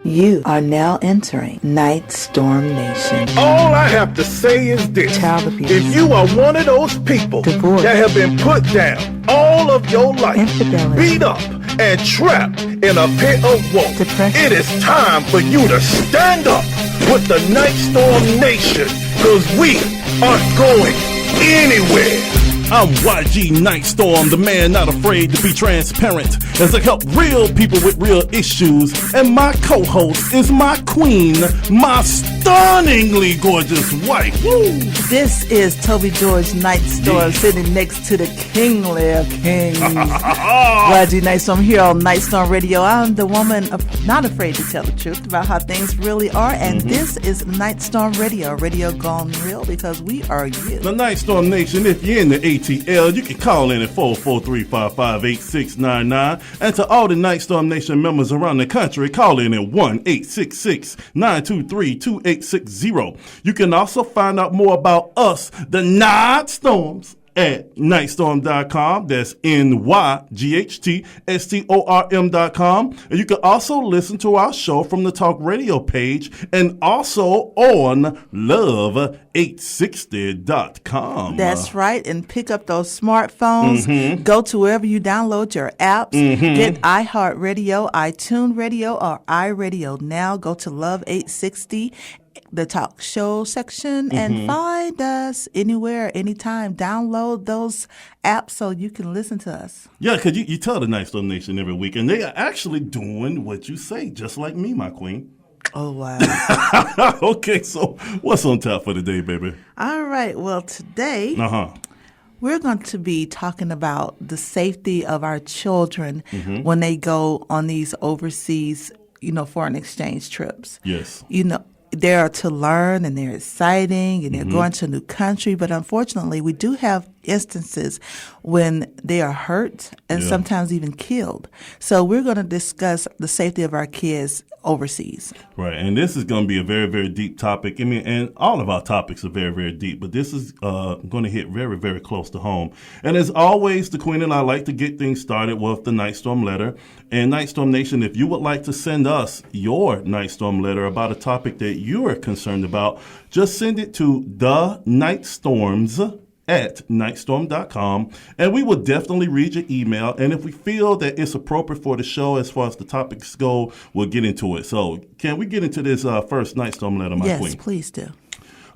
You are now entering Nyghtstorm Nation. All I have to say is this. Child abuse. If you are one of those people Divorce. that have been put down all of your life, Infidelity. beat up and trapped in a pit of woe, Depression. it is time for you to stand up with the Nyghtstorm Nation, because we aren't going anywhere. I'm NYGHTSTORM, the man not afraid to be transparent, as I help real people with real issues. And my co-host is my queen, my stunningly gorgeous wife. Woo! This is Toby George Nyghtstorm, sitting next to the kingly of kings. YG Nyghtstorm here on Nyghtstorm Radio. I'm the woman not afraid to tell the truth about how things really are, and this is Nyghtstorm Radio, radio gone real, because we are you. The Nyghtstorm Nation, if you're in the ATL, you can call in at 443-558-699. And to all the Nyghtstorm Nation members around the country, call in at 1-866-923-2860. You can also find out more about us, the Nyghtstorms, at Nyghtstorm.com. That's NYGHTSTORM.com. And you can also listen to our show from the Talk Radio page and also on Love860.com. That's right, and pick up those smartphones. Go to wherever you download your apps. Get iHeartRadio, iTunes Radio, or iRadionow. Go to Love860, the talk show section, and find us anywhere, anytime. Download those apps so you can listen to us. Yeah, because you tell the Nyghtstorm Nation every week, and they are actually doing what you say, just like me, my queen. Oh, wow. Okay, so what's on top for today, baby? All right, well, today we're going to be talking about the safety of our children when they go on these overseas, foreign exchange trips. Yes. They're to learn, and they're exciting, and they're going to a new country. But unfortunately, we do have instances when they are hurt and sometimes even killed. So we're going to discuss the safety of our kids overseas. Right, and this is going to be a very, very deep topic. I mean, and all of our topics are very, very deep, but this is going to hit very, very close to home. And as always, the Queen and I like to get things started with the Nyghtstorm letter. And Nyghtstorm Nation, if you would like to send us your Nyghtstorm letter about a topic that you are concerned about, just send it to the Nyghtstorms at Nyghtstorm.com, and we will definitely read your email, and if we feel that it's appropriate for the show as far as the topics go, we'll get into it. So can we get into this first Nyghtstorm letter, my queen? Yes, please do.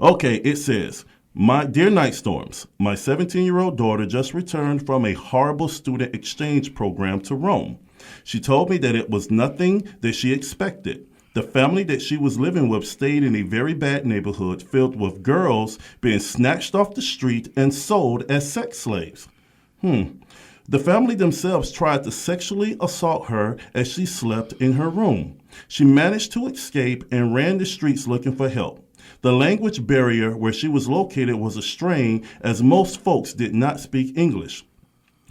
Okay, it says, "My dear Nyghtstorms, my 17-year-old daughter just returned from a horrible student exchange program to Rome. She told me that it was nothing that she expected. The family that she was living with stayed in a very bad neighborhood filled with girls being snatched off the street and sold as sex slaves. The family themselves tried to sexually assault her as she slept in her room. She managed to escape and ran the streets looking for help. The language barrier where she was located was a strain, as most folks did not speak English.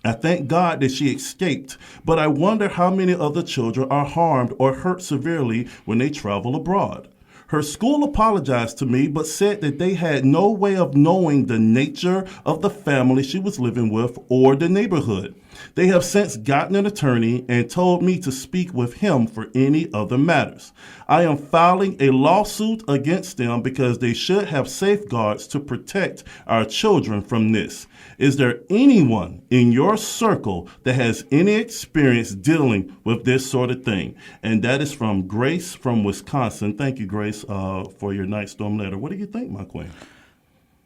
I thank God that she escaped, but I wonder how many other children are harmed or hurt severely when they travel abroad. Her school apologized to me, but said that they had no way of knowing the nature of the family she was living with or the neighborhood. They have since gotten an attorney and told me to speak with him for any other matters. I am filing a lawsuit against them because they should have safeguards to protect our children from this. Is there anyone in your circle that has any experience dealing with this sort of thing?" And that is from Grace from Wisconsin. Thank you, Grace, for your Nyghtstorm letter. What do you think, my queen?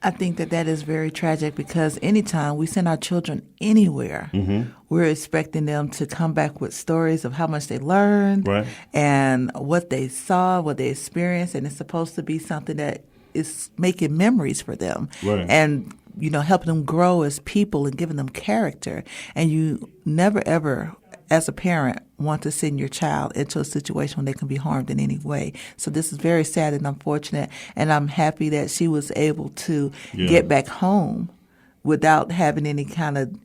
I think that is very tragic, because anytime we send our children anywhere, we're expecting them to come back with stories of how much they learned and what they saw, what they experienced, and it's supposed to be something that is making memories for them and helping them grow as people and giving them character. And you never, ever, as a parent, want to send your child into a situation when they can be harmed in any way. So this is very sad and unfortunate, and I'm happy that she was able to get back home without having any kind of,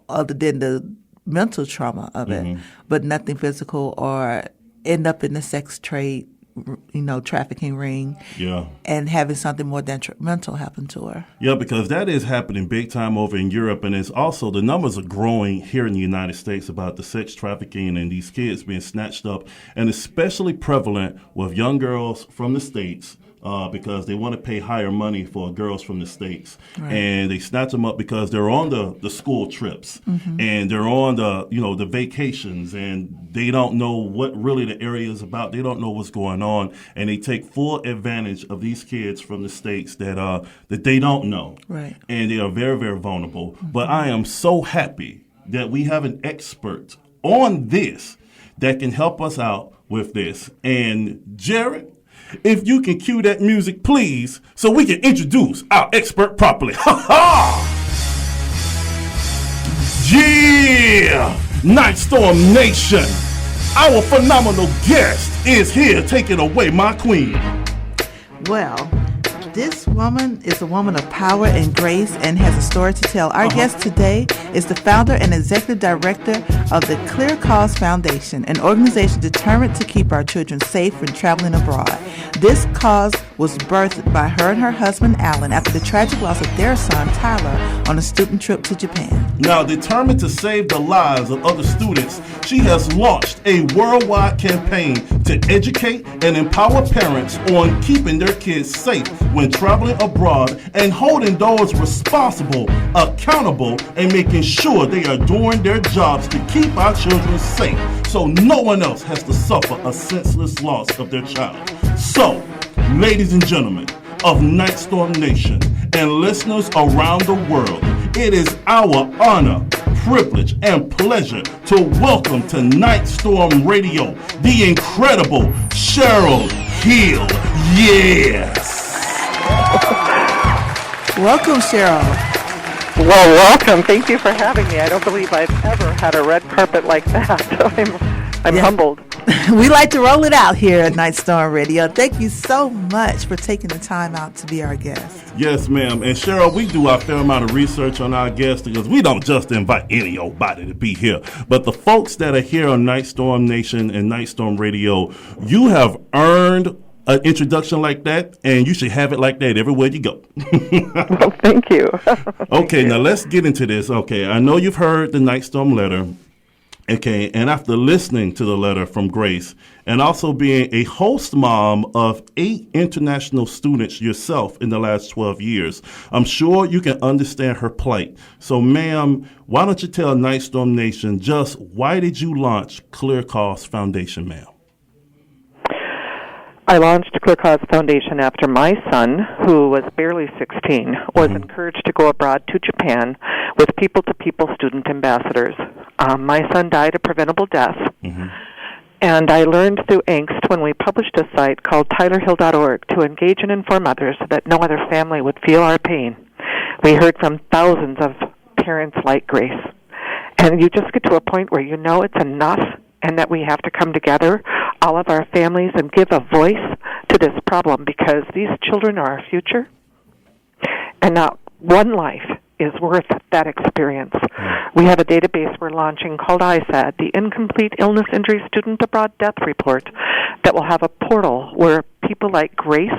other than the mental trauma of it, but nothing physical, or end up in the sex trade trafficking ring. Yeah. And having something more detrimental happen to her. Yeah, because that is happening big time over in Europe, and it's also the numbers are growing here in the United States about the sex trafficking and these kids being snatched up, and especially prevalent with young girls from the States. Because they want to pay higher money for girls from the States. Right. And they snatch them up because they're on the school trips and they're on the vacations, and they don't know what really the area is about. They don't know what's going on, and they take full advantage of these kids from the States that they don't know. Right. And they are very, very vulnerable. But I am so happy that we have an expert on this that can help us out with this. And Jared, if you can cue that music, please, so we can introduce our expert properly. Ha ha! Yeah! Nyghtstorm Nation! Our phenomenal guest is here taking away my queen. Well, this woman is a woman of power and grace and has a story to tell. Our guest today is the founder and executive director of the Clear Cause Foundation, an organization determined to keep our children safe when traveling abroad. This cause was birthed by her and her husband, Alan, after the tragic loss of their son, Tyler, on a student trip to Japan. Now, determined to save the lives of other students, she has launched a worldwide campaign to educate and empower parents on keeping their kids safe when traveling abroad and holding those responsible accountable and making sure they are doing their jobs to keep our children safe so no one else has to suffer a senseless loss of their child. So, ladies and gentlemen of Nyghtstorm Nation and listeners around the world, it is our honor, privilege, and pleasure to welcome to Nyghtstorm Radio the incredible Sheryl Hill. Yes! Welcome, Sheryl. Well, welcome. Thank you for having me. I don't believe I've ever had a red carpet like that, so I'm humbled. We like to roll it out here at Nyghtstorm Radio. Thank you so much for taking the time out to be our guest. Yes, ma'am. And Sheryl, we do a fair amount of research on our guests because we don't just invite any old body to be here. But the folks that are here on Nyghtstorm Nation and Nyghtstorm Radio, you have earned an introduction like that, and you should have it like that everywhere you go. Well, thank you. Okay, now let's get into this. Okay, I know you've heard the Nyghtstorm letter. Okay, and after listening to the letter from Grace and also being a host mom of 8 international students yourself in the last 12 years, I'm sure you can understand her plight. So, ma'am, why don't you tell Nyghtstorm Nation just why did you launch Clear Cause Foundation, ma'am? I launched Clear Cause Foundation after my son, who was barely 16, was encouraged to go abroad to Japan with people-to-people student ambassadors. My son died a preventable death, and I learned through angst when we published a site called tylerhill.org to engage and inform others so that no other family would feel our pain. We heard from thousands of parents like Grace, and you just get to a point where you know it's enough and that we have to come together, all of our families, and give a voice to this problem because these children are our future, and not one life is worth that experience. We have a database we're launching called ISAD, the Incomplete Illness Injury Student Abroad Death Report, that will have a portal where people like Grace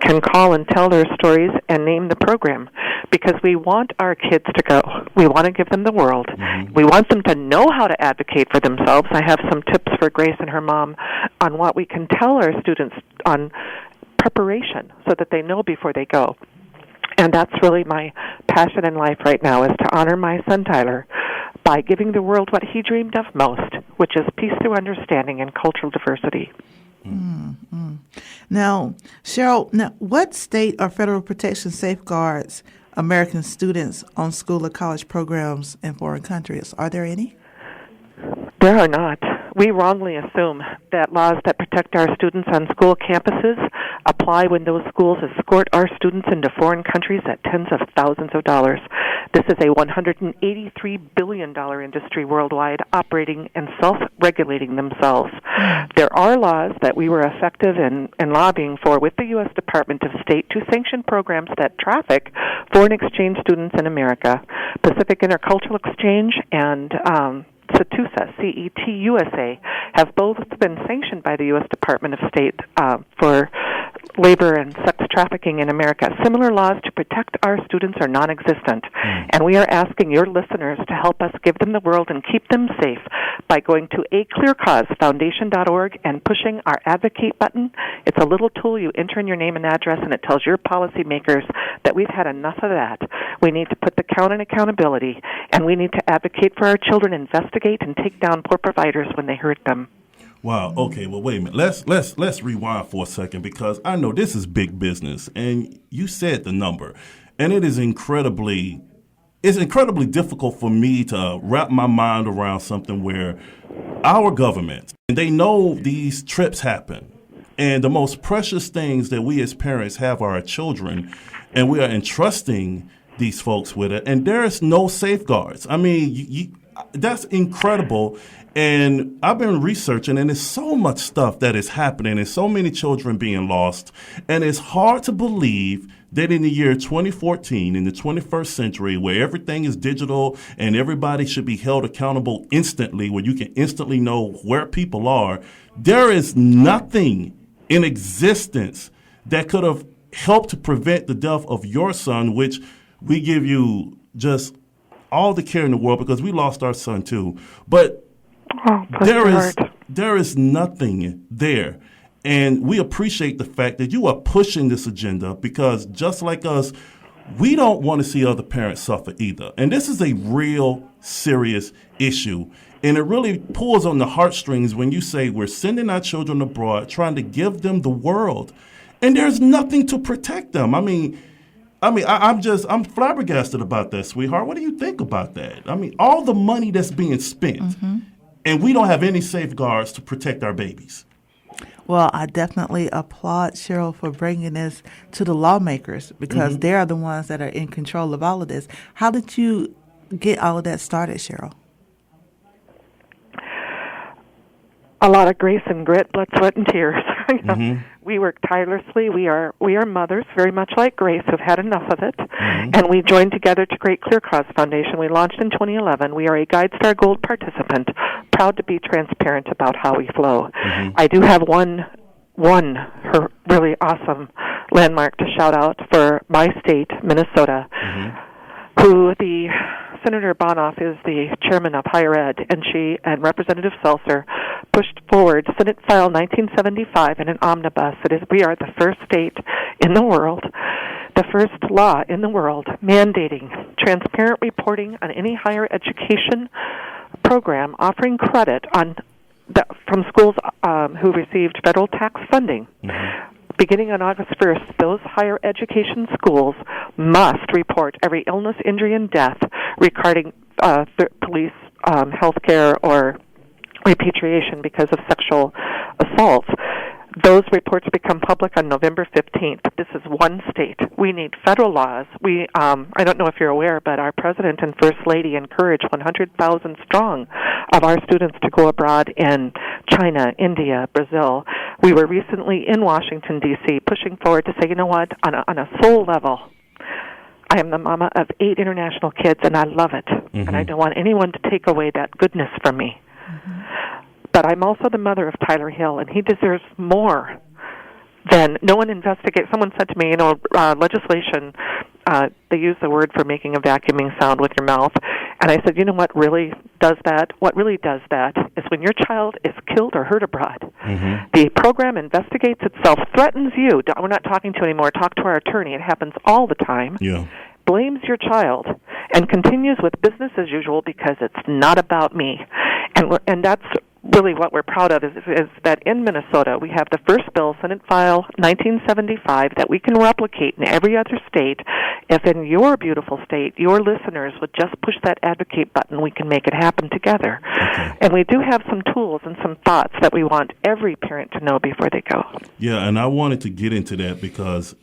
can call and tell their stories and name the program, because we want our kids to go. We want to give them the world. We want them to know how to advocate for themselves. I have some tips for Grace and her mom on what we can tell our students on preparation so that they know before they go. And that's really my passion in life right now, is to honor my son Tyler by giving the world what he dreamed of most, which is peace through understanding and cultural diversity. Now, Sheryl, what state or federal protection safeguards American students on school or college programs in foreign countries? Are there any? There are not. We wrongly assume that laws that protect our students on school campuses apply when those schools escort our students into foreign countries at tens of thousands of dollars. This is a $183 billion industry worldwide, operating and self-regulating themselves. There are laws that we were effective in lobbying for with the U.S. Department of State to sanction programs that traffic foreign exchange students in America. Pacific Intercultural Exchange and CETUSA, CETUSA, have both been sanctioned by the U.S. Department of State for labor and sex trafficking in America. Similar laws to protect our students are non-existent, and we are asking your listeners to help us give them the world and keep them safe by going to aclearcausefoundation.org and pushing our advocate button. It's a little tool. You enter in your name and address, and it tells your policymakers that we've had enough of that. We need to put the count in accountability, and we need to advocate for our children, investigate, and take down poor providers when they hurt them. Wow. Okay. Well, wait a minute. Let's rewind for a second, because I know this is big business, and you said the number, and it's incredibly difficult for me to wrap my mind around something where our government, and they know these trips happen, and the most precious things that we as parents have are our children, and we are entrusting these folks with it, and there is no safeguards. I mean, that's incredible. And I've been researching, and there's so much stuff that is happening, and so many children being lost. And it's hard to believe that in the year 2014, in the 21st century, where everything is digital and everybody should be held accountable instantly, where you can instantly know where people are, there is nothing in existence that could have helped to prevent the death of your son, which we give you just all the care in the world, because we lost our son too. But there is nothing there. And we appreciate the fact that you are pushing this agenda, because just like us, we don't want to see other parents suffer either. And this is a real serious issue. And it really pulls on the heartstrings when you say we're sending our children abroad, trying to give them the world, and there's nothing to protect them. I'm flabbergasted about that, sweetheart. What do you think about that? I mean, all the money that's being spent, and we don't have any safeguards to protect our babies. Well, I definitely applaud Sheryl for bringing this to the lawmakers, because they are the ones that are in control of all of this. How did you get all of that started, Sheryl? A lot of grace and grit, blood, sweat, and tears. We work tirelessly. We are mothers, very much like Grace, who've had enough of it, and we joined together to create Clear Cause Foundation. We launched in 2011. We are a GuideStar Gold participant, proud to be transparent about how we flow. I do have one her really awesome landmark to shout out for my state, Minnesota, who the Senator Bonoff is the chairman of Higher Ed, and she and Representative Seltzer pushed forward Senate File 1975 in an omnibus. We are the first state in the world, the first law in the world mandating transparent reporting on any higher education program offering credit from schools who received federal tax funding. Beginning on August 1st, those higher education schools must report every illness, injury, and death regarding police, health care, or repatriation because of sexual assaults. Those reports become public on November 15th. This is one state. We need federal laws. I don't know if you're aware, but our president and first lady encourage 100,000 strong of our students to go abroad in China, India, Brazil. We were recently in Washington, D.C., pushing forward to say, you know what, on a soul level, I am the mama of 8 international kids, and I love it. And I don't want anyone to take away that goodness from me. But I'm also the mother of Tyler Hill, and he deserves more than no one investigates. Someone said to me, legislation, they use the word for making a vacuuming sound with your mouth. And I said, you know what really does that? What really does that is when your child is killed or hurt abroad. The program investigates itself, threatens you. We're not talking to anymore. Talk to our attorney. It happens all the time. Blames your child and continues with business as usual because it's not about me. And that's really what we're proud of is that in Minnesota we have the first bill, Senate File 1975, that we can replicate in every other state. If in your beautiful state your listeners would just push that advocate button, we can make it happen together. And we do have some tools and some thoughts that we want every parent to know before they go. Yeah, and I wanted to get into that because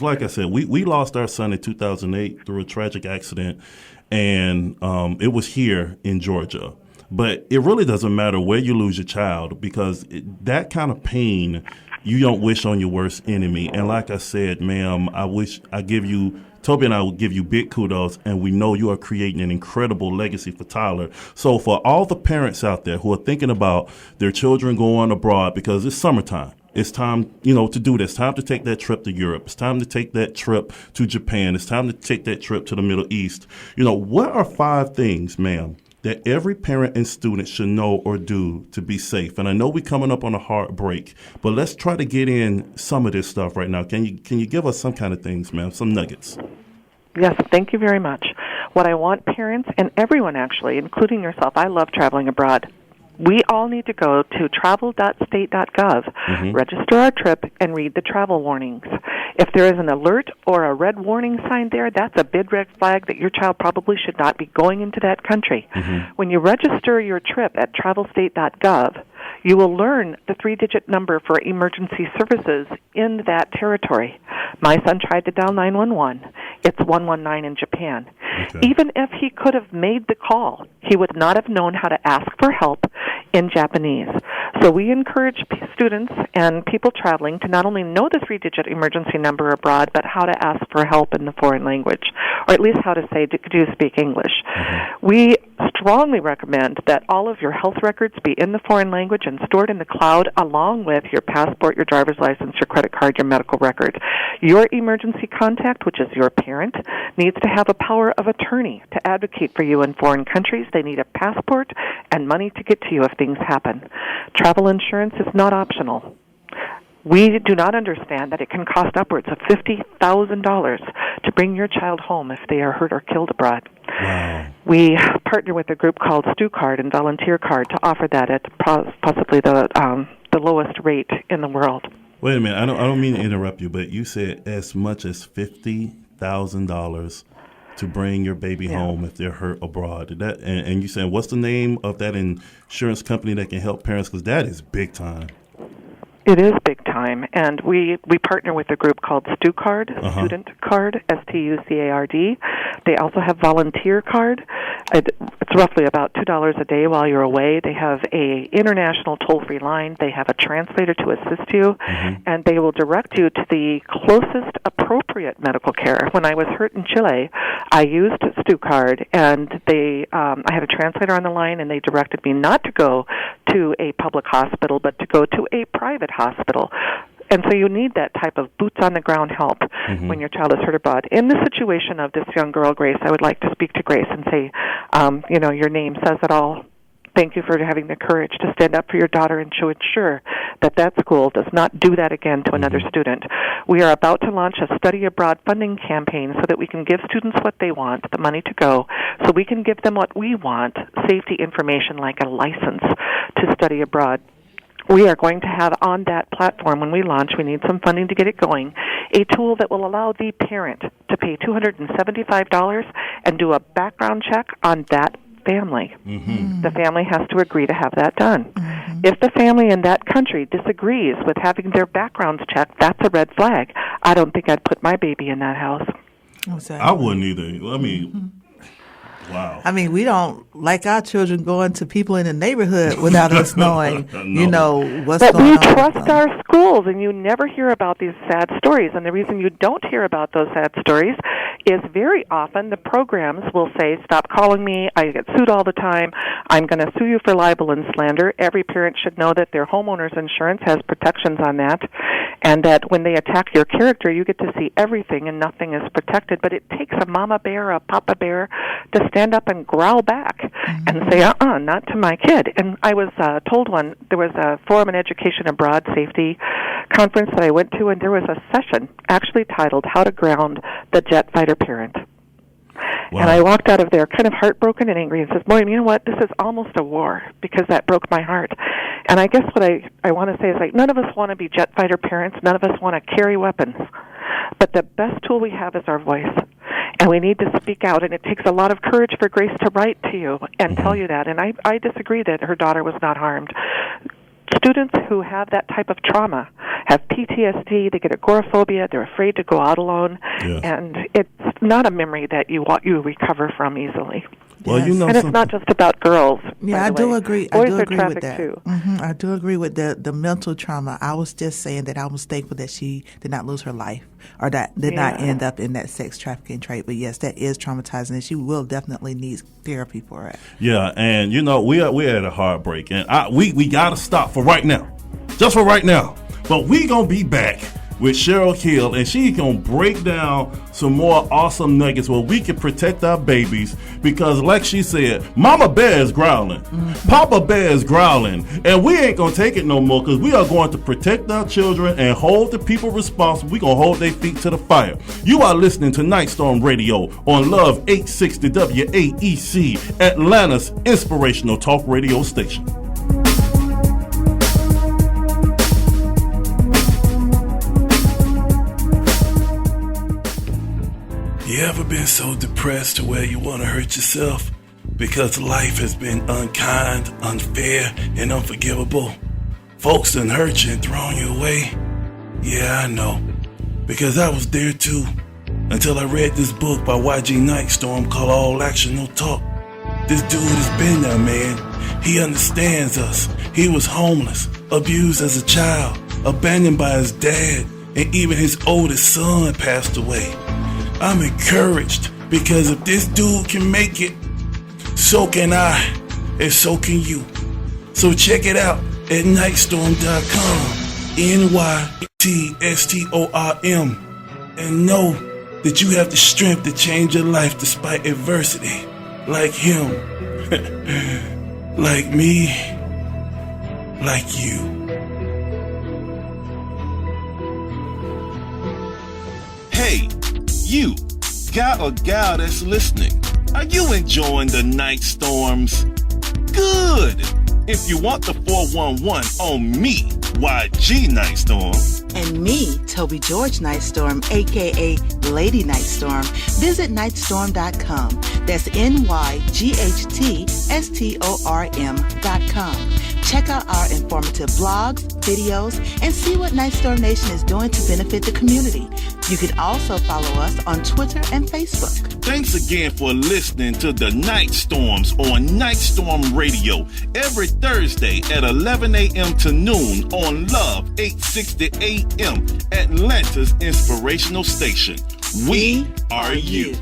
like I said, we lost our son in 2008 through a tragic accident, and it was here in Georgia. But it really doesn't matter where you lose your child, because that kind of pain you don't wish on your worst enemy. And like I said, ma'am, I give you Toby and I will give you big kudos, and we know you are creating an incredible legacy for Tyler. So for all the parents out there who are thinking about their children going abroad, because it's summertime, it's time, to do this. It's time to take that trip to Europe. It's time to take that trip to Japan. It's time to take that trip to the Middle East. What are 5 things, ma'am, that every parent and student should know or do to be safe? And I know we're coming up on a hard break, but let's try to get in some of this stuff right now. Can you give us some kind of things, ma'am, some nuggets? Yes, thank you very much. What I want parents and everyone, actually, including yourself, I love traveling abroad. We all need to go to travel.state.gov, register our trip, and read the travel warnings. If there is an alert or a red warning sign there, that's a big red flag that your child probably should not be going into that country. When you register your trip at travelstate.gov, you will learn the 3-digit number for emergency services in that territory. My son tried to dial 911. It's 119 in Japan. Okay. Even if he could have made the call, he would not have known how to ask for help in Japanese. So we encourage students and people traveling to not only know the 3-digit emergency number abroad, but how to ask for help in the foreign language, or at least how to say, do you speak English? We strongly recommend that all of your health records be in the foreign language and stored in the cloud, along with your passport, your driver's license, your credit card, your medical record. Your emergency contact, which is your parent, needs to have a power of attorney to advocate for you in foreign countries. They need a passport and money to get to you if things happen. Travel insurance is not optional. We do not understand that it can cost upwards of $50,000 to bring your child home if they are hurt or killed abroad. Wow. We partner with a group called Stu Card and Volunteer Card to offer that at possibly the lowest rate in the world. Wait a minute. I don't mean to interrupt you, but you said as much as $50,000 to bring your baby home if they're hurt abroad. And you saying, what's the name of that insurance company that can help parents? Because that is big time. It is big time, and we partner with a group called Stu Card, Student Card, STUCARD. They also have Volunteer Card. It's roughly about $2 a day while you're away. They have a international toll-free line. They have a translator to assist you, and they will direct you to the closest appropriate medical care. When I was hurt in Chile, I used Stu Card, and I had a translator on the line, and they directed me not to go to a public hospital, but to go to a private hospital. And so you need that type of boots-on-the-ground help when your child is hurt abroad. In the situation of this young girl, Grace, I would like to speak to Grace and say, your name says it all. Thank you for having the courage to stand up for your daughter and to ensure that that school does not do that again to another student. We are about to launch a study abroad funding campaign so that we can give students what they want, the money to go, so we can give them what we want, safety information like a license to study abroad. We are going to have on that platform, when we launch, we need some funding to get it going, a tool that will allow the parent to pay $275 and do a background check on that family. The family has to agree to have that done. If the family in that country disagrees with having their backgrounds checked, that's a red flag. I don't think I'd put my baby in that house. Exactly. I wouldn't either. I mean... Wow. I mean, we don't like our children going to people in the neighborhood without us knowing, what's going on. But we trust our schools, and you never hear about these sad stories. And the reason you don't hear about those sad stories is very often the programs will say, stop calling me, I get sued all the time, I'm going to sue you for libel and slander. Every parent should know that their homeowner's insurance has protections on that, and that when they attack your character, you get to see everything and nothing is protected. But it takes a mama bear, a papa bear, to stand up and growl back and say, not to my kid. And I was told there was a Forum on Education Abroad Safety conference that I went to, and there was a session actually titled How to Ground the Jet Fighter Parent. Wow. And I walked out of there kind of heartbroken and angry and says, boy, you know what, this is almost a war, because that broke my heart. And I guess what I want to say is, none of us want to be jet fighter parents, none of us want to carry weapons. But the best tool we have is our voice. And we need to speak out, and it takes a lot of courage for Grace to write to you and tell you that. And I disagree that her daughter was not harmed. Students who have that type of trauma have PTSD, they get agoraphobia, they're afraid to go out alone, and it's not a memory that you recover from easily. Well, Yes. you know And it's something. not just about girls. Yeah, by I the do way. agree. Boys I do are agree with trafficked that. too. I do agree with the mental trauma. I was just saying that I was thankful that she did not lose her life or that did not end up in that sex trafficking trade. But yes, that is traumatizing, and she will definitely need therapy for it. Yeah, and you know we're at a heartbreak, and we gotta stop for right now, just for right now. But we gonna be back with Sheryl Hill, and she's gonna break down some more awesome nuggets where we can protect our babies, because like she said, Mama Bear is growling, Papa Bear is growling, and we ain't gonna take it no more, because we are going to protect our children and hold the people responsible. We gonna hold their feet to the fire. You are listening to Nightstorm Radio on Love 860 WAEC, Atlanta's inspirational talk radio station. You ever been so depressed to where you want to hurt yourself because life has been unkind, unfair, and unforgivable? Folks done hurt you and thrown you away. Yeah, I know, because I was there too, until I read this book by NYGHTSTORM called All Action No Talk. This dude has been there, man. He understands us. He was homeless, abused as a child, abandoned by his dad, and even his oldest son passed away. I'm encouraged, because if this dude can make it, so can I, and so can you. So check it out at Nyghtstorm.com, NYGHTSTORM, and know that you have the strength to change your life despite adversity, like him, like me, like you. Hey, you, guy or gal that's listening, are you enjoying the night storms? Good! If you want the 411 on me, YG Nightstorm, And me, Toby George Nightstorm, a.k.a. Lady Nightstorm, visit Nyghtstorm.com. That's NYGHTSTORM.com. Check out our informative blogs, videos, and see what Nightstorm Nation is doing to benefit the community. You can also follow us on Twitter and Facebook. thanks again for listening to the Night Storms on Nightstorm Radio every Thursday at 11 a.m. to noon on Love 860 a.m. Atlanta's inspirational station. We are you.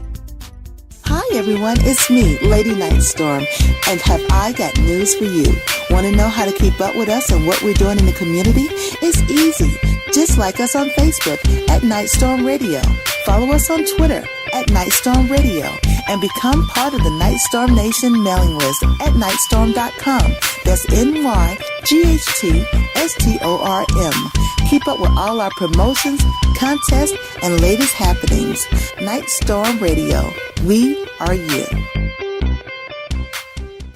Hi everyone, it's me, Lady Nightstorm, and have I got news for you. Want to know how to keep up with us and what we're doing in the community? It's easy. Just like us on Facebook at Nightstorm Radio. Follow us on Twitter at Nightstorm Radio and become part of the Nightstorm Nation mailing list at Nyghtstorm.com. That's NYGHTSTORM. Keep up with all our promotions, contests, and latest happenings. Nightstorm Radio. We are you.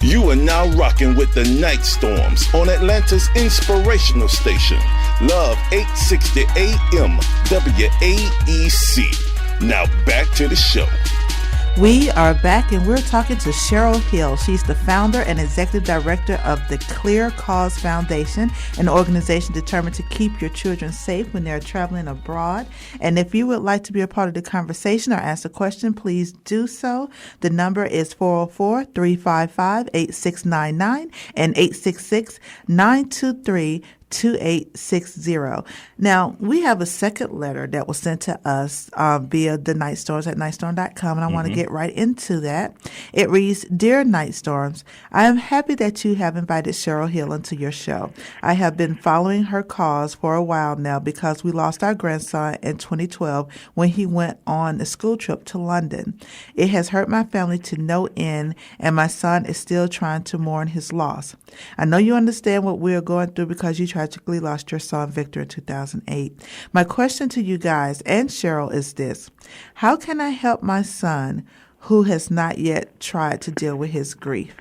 You are now rocking with the Night Storms on Atlanta's inspirational station, Love 860 AM WAEC. Now back to the show. We are back, and we're talking to Sheryl Hill. She's the founder and executive director of the Clear Cause Foundation, an organization determined to keep your children safe when they're traveling abroad. And if you would like to be a part of the conversation or ask a question, please do so. The number is 404-355-8699 and 866-923-2860. Now, we have a second letter that was sent to us via the Night Storms at Nightstorm.com, and I want to get right into that. It reads, Dear Night Storms, I am happy that you have invited Sheryl Hill into your show. I have been following her cause for a while now because we lost our grandson in 2012 when he went on a school trip to London. It has hurt my family to no end, and my son is still trying to mourn his loss. I know you understand what we are going through because you tragically lost your son Victor in 2008. My question to you guys and Sheryl is this: how can I help my son who has not yet tried to deal with his grief?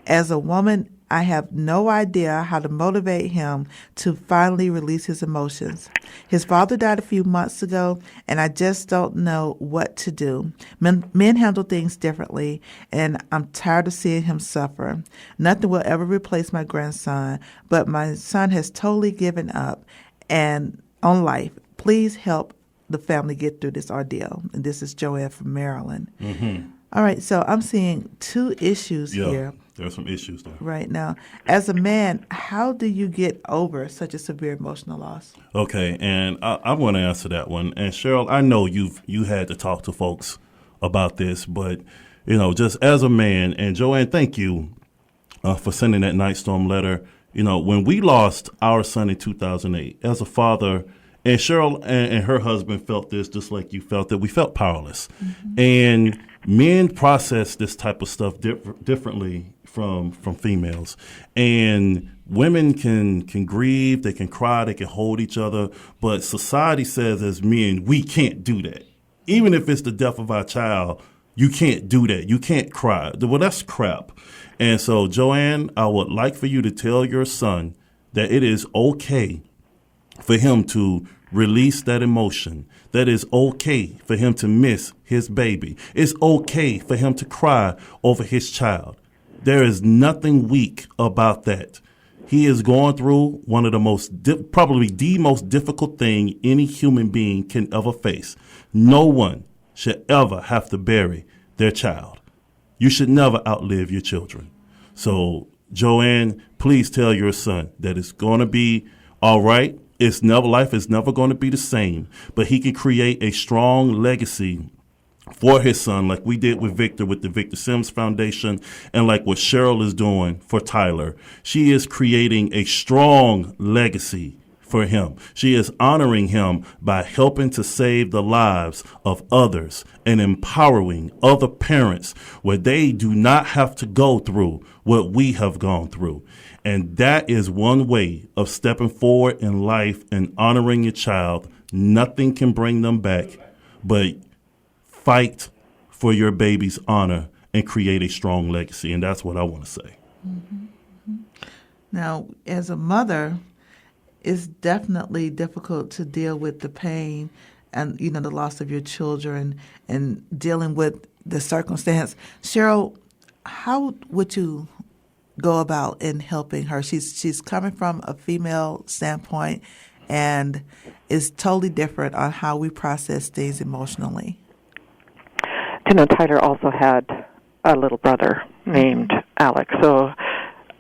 As a woman, I have no idea how to motivate him to finally release his emotions. His father died a few months ago, and I just don't know what to do. Men handle things differently, and I'm tired of seeing him suffer. Nothing will ever replace my grandson, but my son has totally given up and on life. Please help the family get through this ordeal. And this is Joanne from Maryland. All right, so I'm seeing two issues here. There are some issues there. Right now. As a man, how do you get over such a severe emotional loss? Okay, and I'm going to answer that one. And Sheryl, I know you had to talk to folks about this, but, just as a man, and Joanne, thank you for sending that Nightstorm letter. When we lost our son in 2008, as a father, and Sheryl and her husband felt this just like you felt it, we felt powerless. Mm-hmm. And men process this type of stuff differently from females. And women can grieve, they can cry, they can hold each other, but society says as men, we can't do that. Even if it's the death of our child, you can't do that. You can't cry. Well, that's crap. And so, Joanne, I would like for you to tell your son that it is okay for him to release that emotion. That is okay for him to miss his baby. It's okay for him to cry over his child. There is nothing weak about that. He is going through one of the most, probably the most difficult thing any human being can ever face. No one should ever have to bury their child. You should never outlive your children. So, Joanne, please tell your son that it's going to be all right. Life is never going to be the same, but he can create a strong legacy for his son, like we did with Victor, with the Victor Sims Foundation, and like what Sheryl is doing for Tyler. She is creating a strong legacy for him. She is honoring him by helping to save the lives of others and empowering other parents where they do not have to go through what we have gone through. And that is one way of stepping forward in life and honoring your child. Nothing can bring them back, but fight for your baby's honor and create a strong legacy. And that's what I want to say. Mm-hmm. Now, as a mother, it's definitely difficult to deal with the pain and, the loss of your children and dealing with the circumstance. Sheryl, how would you go about in helping her? She's coming from a female standpoint and is totally different on how we process things emotionally. Tyler also had a little brother named Alex, so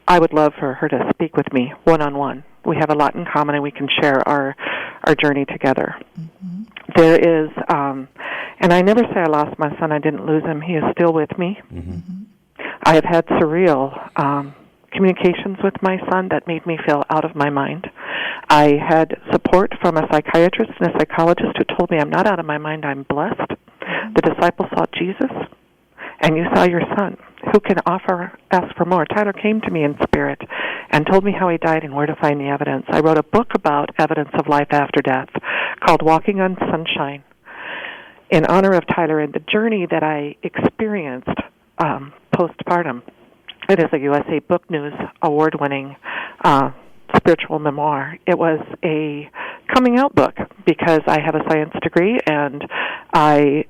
I would love for her to speak with me one-on-one. We have a lot in common, and we can share our journey together. Mm-hmm. There is, and I never say I lost my son. I didn't lose him. He is still with me. Mm-hmm. I have had surreal communications with my son that made me feel out of my mind. I had support from a psychiatrist and a psychologist who told me I'm not out of my mind, I'm blessed. The disciples saw Jesus, and you saw your son. Who can ask for more? Tyler came to me in spirit and told me how he died and where to find the evidence. I wrote a book about evidence of life after death called Walking on Sunshine in honor of Tyler and the journey that I experienced postpartum. It is a USA Book News award-winning spiritual memoir. It was a coming out book because I have a science degree and I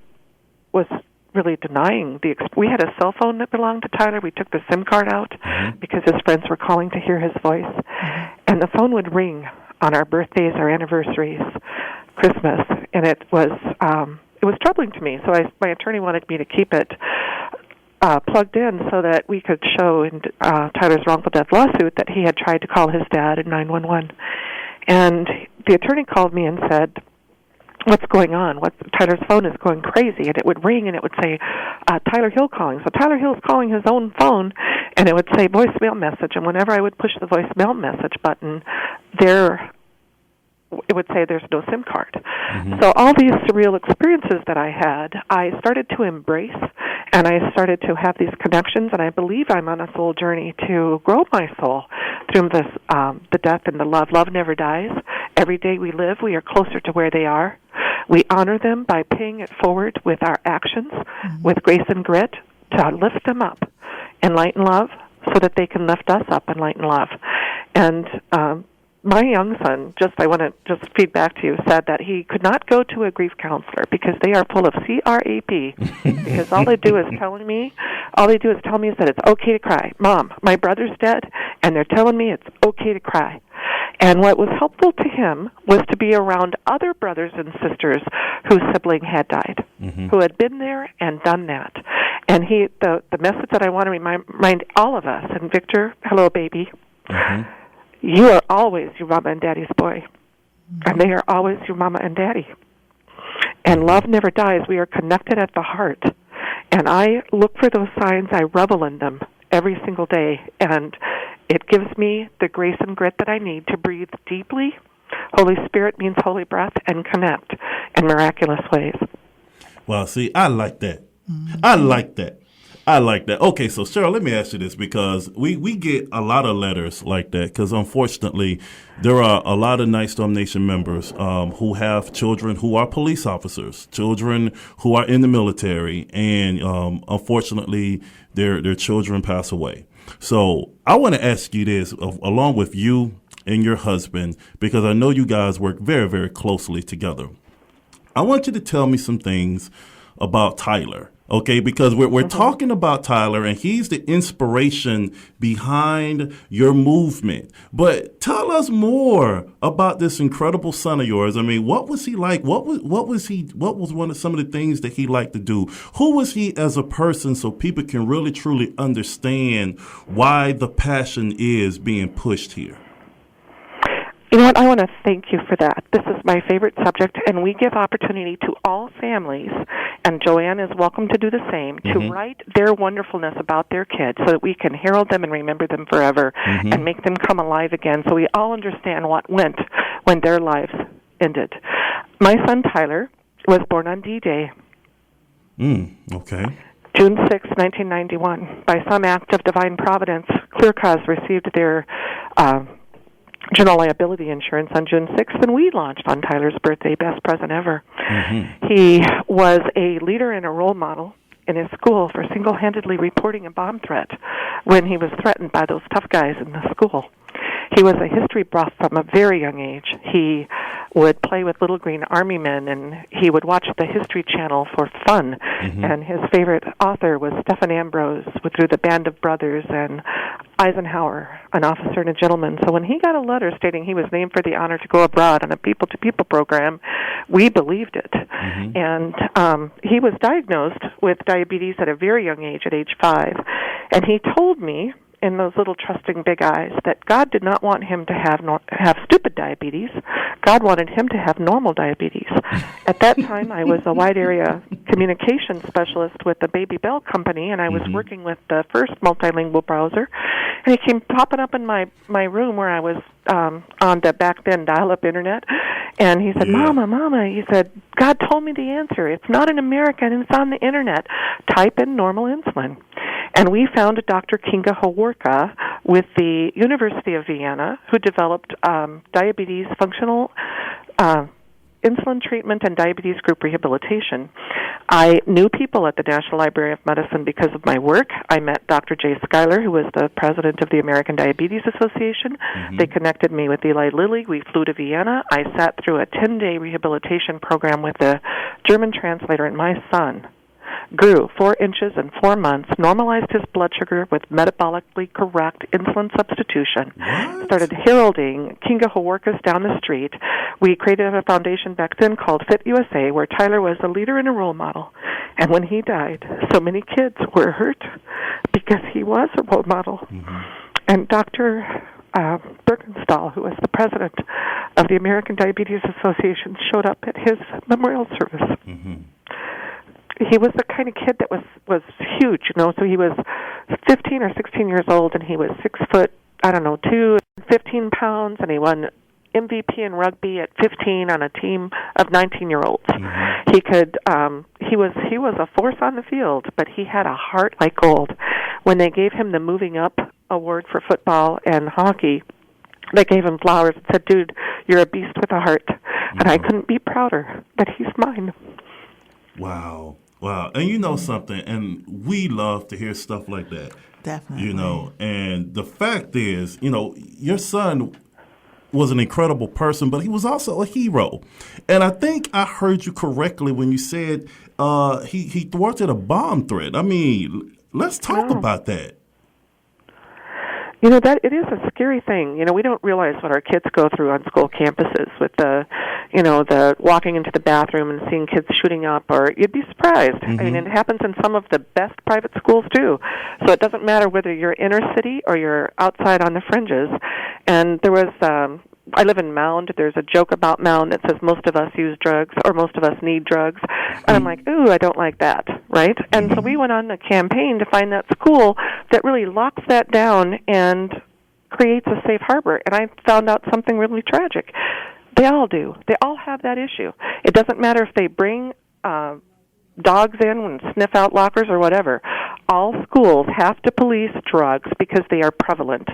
was really denying we had a cell phone that belonged to Tyler. We took the SIM card out because his friends were calling to hear his voice. And the phone would ring on our birthdays, our anniversaries, Christmas, and it was troubling to me. So my attorney wanted me to keep it plugged in so that we could show in Tyler's wrongful death lawsuit that he had tried to call his dad at 911. And the attorney called me and said, what's going on? Tyler's phone is going crazy, and it would ring, and it would say, Tyler Hill calling. So Tyler Hill's calling his own phone, and it would say voicemail message, and whenever I would push the voicemail message button, it would say there's no SIM card. Mm-hmm. So all these surreal experiences that I had, I started to embrace, and I started to have these connections, and I believe I'm on a soul journey to grow my soul through this, the death and the love. Love never dies. Every day we live, we are closer to where they are. We honor them by paying it forward with our actions, with grace and grit, to lift them up in light and love so that they can lift us up in light and love. And my young son, I want to just feed back to you, said that he could not go to a grief counselor because they are full of CRAP. Because all they do is tell me is that it's okay to cry. Mom, my brother's dead, and they're telling me it's okay to cry. And what was helpful to him was to be around other brothers and sisters whose sibling had died, who had been there and done that. And the message that I want to remind all of us, and Victor, hello, baby, you are always your mama and daddy's boy, and they are always your mama and daddy. And love never dies. We are connected at the heart. And I look for those signs. I revel in them every single day. And it gives me the grace and grit that I need to breathe deeply. Holy Spirit means holy breath, and connect in miraculous ways. Well, see, I like that. I like that. Okay, so Sheryl, let me ask you this, because we get a lot of letters like that, because unfortunately there are a lot of Nightstorm Nation members who have children who are police officers, children who are in the military, and unfortunately their children pass away. So I want to ask you this, along with you and your husband, because I know you guys work very, very closely together. I want you to tell me some things about Tyler. Okay, because we're talking about Tyler, and he's the inspiration behind your movement. But tell us more about this incredible son of yours. I mean, what was he like? What was some of the things that he liked to do? Who was he as a person, so people can really truly understand why the passion is being pushed here? You know what? I want to thank you for that. This is my favorite subject, and we give opportunity to all families, and Joanne is welcome to do the same, to write their wonderfulness about their kids so that we can herald them and remember them forever and make them come alive again, so we all understand what went when their lives ended. My son Tyler was born on D-Day. Okay. June 6, 1991. By some act of divine providence, Clear Cause received their general liability insurance on June 6th, and we launched on Tyler's birthday, best present ever. He was a leader and a role model in his school for single-handedly reporting a bomb threat when he was threatened by those tough guys in the school. He was a history buff from a very young age. He would play with Little Green Army Men, and he would watch the History Channel for fun. And his favorite author was Stephen Ambrose through the Band of Brothers, and Eisenhower, An Officer and a Gentleman. So when he got a letter stating he was named for the honor to go abroad on a people-to-people program, we believed it. And he was diagnosed with diabetes at a very young age, at age 5. And he told me, in those little trusting big eyes, that God did not want him to have stupid diabetes. God wanted him to have normal diabetes. At that time, I was a wide area communications specialist with the Baby Bell Company, and I was working with the first multilingual browser. And he came popping up in my room where I was on the back then dial-up internet, and he said, Mama, he said, God told me the answer. It's not in America, and it's on the internet. Type in normal insulin. And we found Dr. Kinga Haworka with the University of Vienna, who developed diabetes functional insulin treatment and diabetes group rehabilitation. I knew people at the National Library of Medicine because of my work. I met Dr. Jay Schuyler, who was the president of the American Diabetes Association. They connected me with Eli Lilly. We flew to Vienna. I sat through a 10-day rehabilitation program with a German translator, and my son grew 4 inches in 4 months, normalized his blood sugar with metabolically correct insulin substitution, started heralding Kinga Haworkas down the street. We created a foundation back then called Fit USA, where Tyler was a leader and a role model. And when he died, so many kids were hurt because he was a role model. And Dr. Birkenstall, who was the president of the American Diabetes Association, showed up at his memorial service. He was the kind of kid that was huge, so he was 15 or 16 years old, and he was 6 foot, 2, 15 pounds, and he won MVP in rugby at 15 on a team of 19-year-olds. He was a force on the field, but he had a heart like gold. When they gave him the Moving Up award for football and hockey, they gave him flowers and said, "Dude, you're a beast with a heart." And I couldn't be prouder that he's mine. Wow. And you know something, and we love to hear stuff like that. Definitely. And the fact is, your son was an incredible person, but he was also a hero. And I think I heard you correctly when you said he thwarted a bomb threat. I mean, let's talk about that. That it is a scary thing. We don't realize what our kids go through on school campuses with the walking into the bathroom and seeing kids shooting up, or you'd be surprised. I mean, it happens in some of the best private schools too. So it doesn't matter whether you're inner city or you're outside on the fringes. And there was, I live in Mound. There's a joke about Mound that says most of us use drugs or most of us need drugs. And I'm like, ooh, I don't like that, right? And so we went on a campaign to find that school that really locks that down and creates a safe harbor. And I found out something really tragic. They all do. They all have that issue. It doesn't matter if they bring dogs in and sniff out lockers or whatever. All schools have to police drugs because they are prevalent.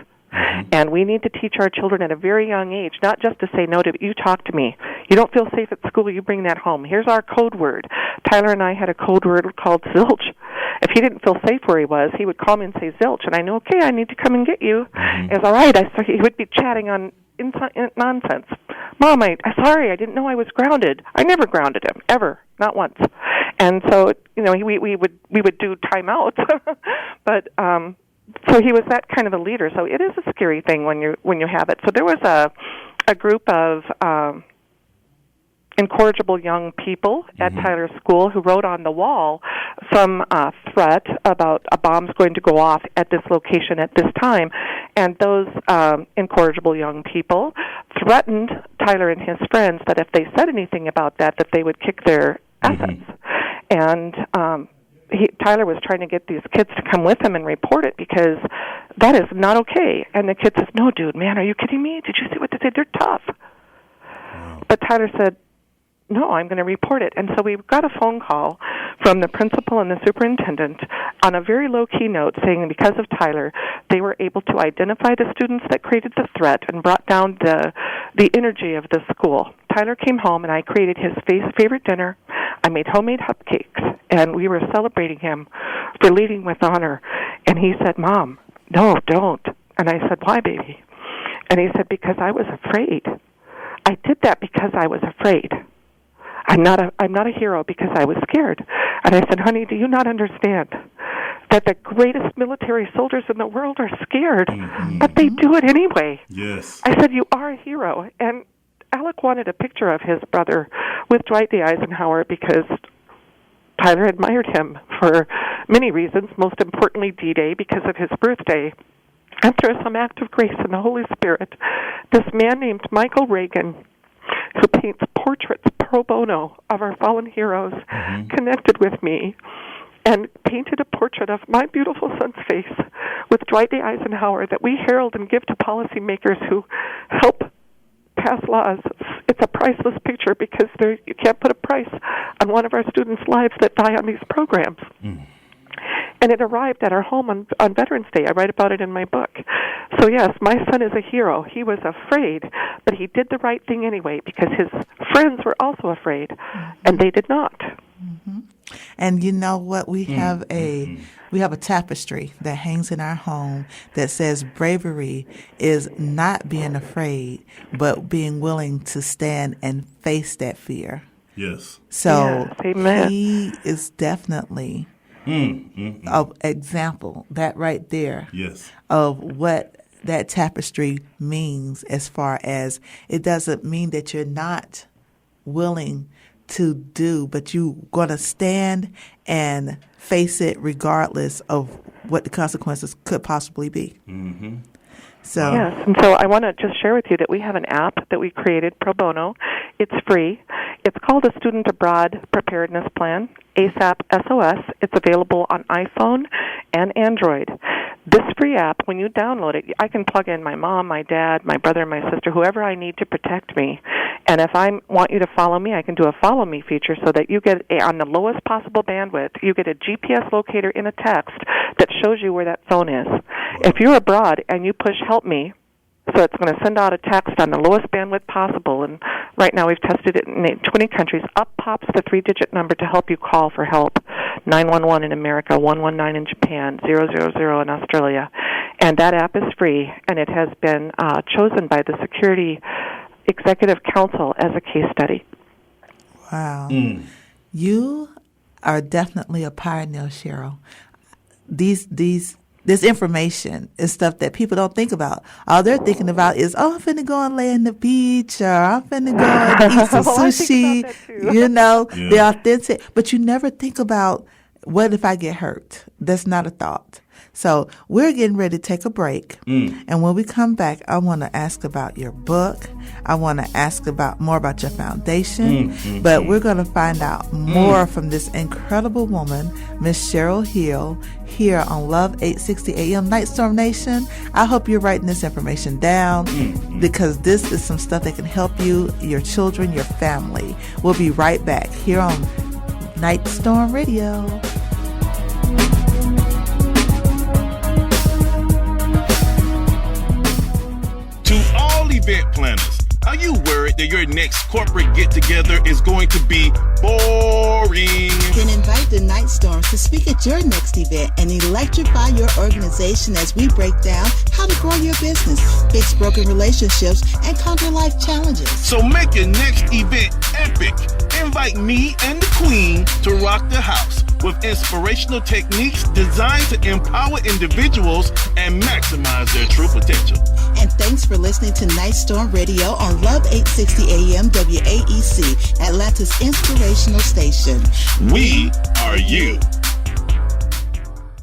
And we need to teach our children at a very young age, not just to say no to, you talk to me. You don't feel safe at school, you bring that home. Here's our code word. Tyler and I had a code word called zilch. If he didn't feel safe where he was, he would call me and say zilch, and I knew, okay, I need to come and get you. It's all right. So he would be chatting on nonsense. Mom, I'm sorry, I didn't know I was grounded. I never grounded him, ever, not once. And so, we would do timeouts, but so he was that kind of a leader. So it is a scary thing when you have it. So there was a group of incorrigible young people at Tyler's school who wrote on the wall some threat about a bomb's going to go off at this location at this time. And those incorrigible young people threatened Tyler and his friends that if they said anything about that they would kick their assets. And Tyler was trying to get these kids to come with him and report it because that is not okay. And the kid says, no, dude, man, are you kidding me? Did you see what they did? They're tough. Wow. But Tyler said, no, I'm going to report it. And so we got a phone call from the principal and the superintendent on a very low-key note saying because of Tyler, they were able to identify the students that created the threat and brought down the energy of the school. Tyler came home, and I created his favorite dinner. I made homemade cupcakes, and we were celebrating him for leading with honor. And he said, Mom, no, don't. And I said, why, baby? And he said, because I was afraid. I did that because I was afraid. I'm not a hero because I was scared. And I said, honey, do you not understand that the greatest military soldiers in the world are scared, but they do it anyway? Yes. I said, you are a hero. And Alec wanted a picture of his brother with Dwight D. Eisenhower because Tyler admired him for many reasons, most importantly D-Day because of his birthday. And through some act of grace and the Holy Spirit, this man named Michael Reagan, who paints portraits pro bono of our fallen heroes, connected with me and painted a portrait of my beautiful son's face with Dwight D. Eisenhower that we herald and give to policymakers who help pass laws. It's a priceless picture because you can't put a price on one of our students' lives that die on these programs. And it arrived at our home on Veterans Day. I write about it in my book. So, yes, my son is a hero. He was afraid, but he did the right thing anyway because his friends were also afraid, and they did not. And you know what? We have a tapestry that hangs in our home that says bravery is not being afraid, but being willing to stand and face that fear. Yes. So Amen. He is definitely an example, that right there, of what that tapestry means as far as it doesn't mean that you're not willing to do, but you're going to stand and face it regardless of what the consequences could possibly be. So yes, and so I want to just share with you that we have an app that we created pro bono. It's free. It's called a Student Abroad Preparedness Plan, ASAP SOS. It's available on iPhone and Android. This free app, when you download it, I can plug in my mom, my dad, my brother, my sister, whoever I need to protect me. And if I want you to follow me, I can do a follow me feature so that you get, on the lowest possible bandwidth, you get a GPS locator in a text that shows you where that phone is. If you're abroad and you push help me, so it's going to send out a text on the lowest bandwidth possible, and right now we've tested it in 20 countries. Up pops the 3-digit number to help you call for help. 911 in America, 119 in Japan, 000 in Australia. And that app is free, and it has been chosen by the Security Executive Council as a case study. Wow. You are definitely a pioneer, Sheryl. These this information is stuff that people don't think about. All they're thinking about is, I'm finna go and lay on the beach, or I'm finna go and eat some sushi. The authentic. But you never think about, what if I get hurt? That's not a thought. So we're getting ready to take a break. And when we come back, I want to ask about your book. I want to ask more about your foundation. But we're going to find out more from this incredible woman, Miss Sheryl Hill, here on Love 860 AM Nightstorm Nation. I hope you're writing this information down because this is some stuff that can help you, your children, your family. We'll be right back here on Nightstorm Radio. To all event planners, are you worried that your next corporate get-together is going to be boring? Then invite the Nyghtstorms to speak at your next event and electrify your organization as we break down how to grow your business, fix broken relationships, and conquer life challenges. So make your next event epic. Invite me and the Queen to rock the house with inspirational techniques designed to empower individuals and maximize their true potential. And thanks for listening to Nightstorm Radio on Love 860 AM WAEC, Atlanta's inspirational station. We are you.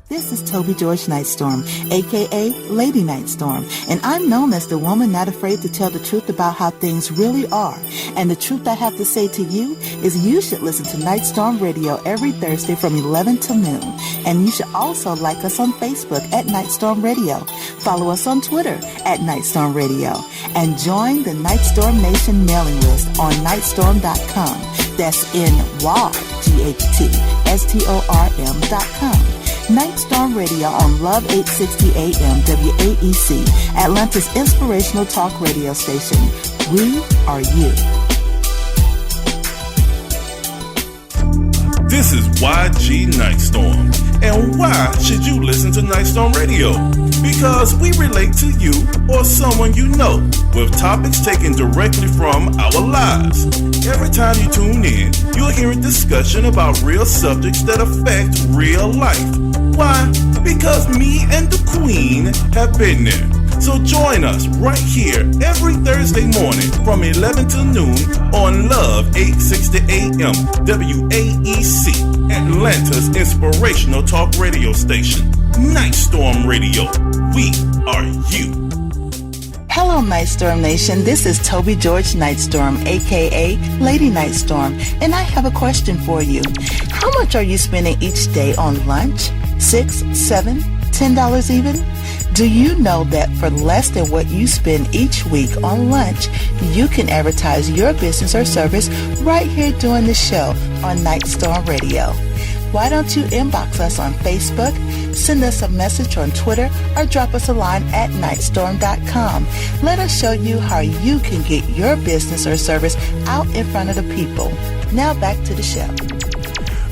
This is Toby George Nightstorm, a.k.a. Lady Nightstorm, and I'm known as the woman not afraid to tell the truth about how things really are. And the truth I have to say to you is you should listen to Nightstorm Radio every Thursday from 11 to noon. And you should also like us on Facebook at Nightstorm Radio. Follow us on Twitter at Nightstorm Radio. And join the Nightstorm Nation mailing list on Nightstorm.com. That's NYGHTSTORM.com. Nightstorm Radio on Love 860 AM WAEC, Atlanta's inspirational talk radio station. We are you. This is YG Nightstorm. And why should you listen to Nightstorm Radio? Because we relate to you or someone you know with topics taken directly from our lives. Every time you tune in, you'll hear a discussion about real subjects that affect real life. Why? Because me and the Queen have been there. So join us right here every Thursday morning from 11 to noon on Love 860 AM WAEC, Atlanta's inspirational talk radio station. Nightstorm Radio. We are you. Hello, Nightstorm Nation. This is Toby George Nightstorm, a.k.a. Lady Nightstorm, and I have a question for you. How much are you spending each day on lunch? $6, $7, $10 even? Do you know that for less than what you spend each week on lunch, you can advertise your business or service right here during the show on Nightstorm Radio? Why don't you inbox us on Facebook, send us a message on Twitter, or drop us a line at Nightstorm.com. Let us show you how you can get your business or service out in front of the people. Now back to the show.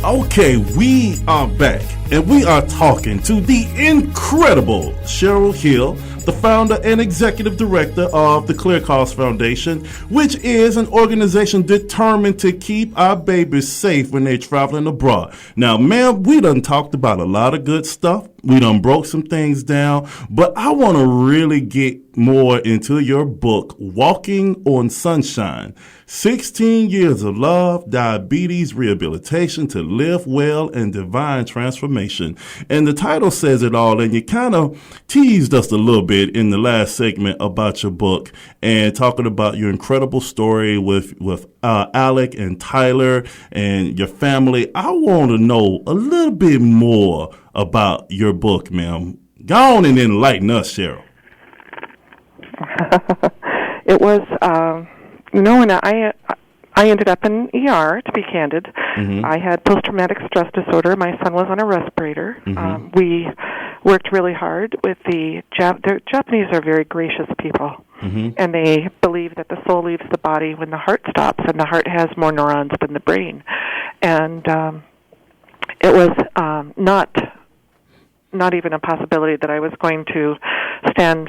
Okay, we are back, and we are talking to the incredible Sheryl Hill, the founder and executive director of the Clear Cause Foundation, which is an organization determined to keep our babies safe when they're traveling abroad. Now, ma'am, we done talked about a lot of good stuff. We done broke some things down, but I want to really get more into your book, Walking on Sunshine. 16 years of love, diabetes, rehabilitation to live well, and divine transformation. And the title says it all, and you kind of teased us a little bit in the last segment about your book and talking about your incredible story with Alec and Tyler and your family. I want to know a little bit more about your book, ma'am. Go on and enlighten us, Sheryl. It was... when I ended up in ER, to be candid. Mm-hmm. I had post-traumatic stress disorder. My son was on a respirator. Mm-hmm. We worked really hard with the Japanese are very gracious people, mm-hmm. and they believe that the soul leaves the body when the heart stops, and the heart has more neurons than the brain. And it was not even a possibility that I was going to stand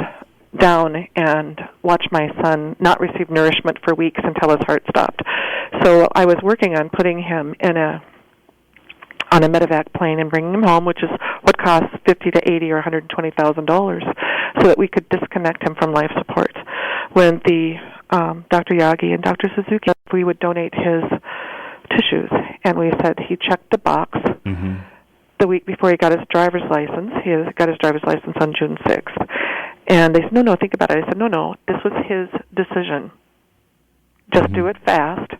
down and watch my son not receive nourishment for weeks until his heart stopped. So I was working on putting him on on a medevac plane and bringing him home, which is what costs $50 to $80 or $120,000, so that we could disconnect him from life support. When the Dr. Yagi and Dr. Suzuki, we would donate his tissues, and we said he checked the box. The week before he got his driver's license. He got his driver's license on June 6th. And they said, no, think about it. I said, no, this was his decision. Just do it fast,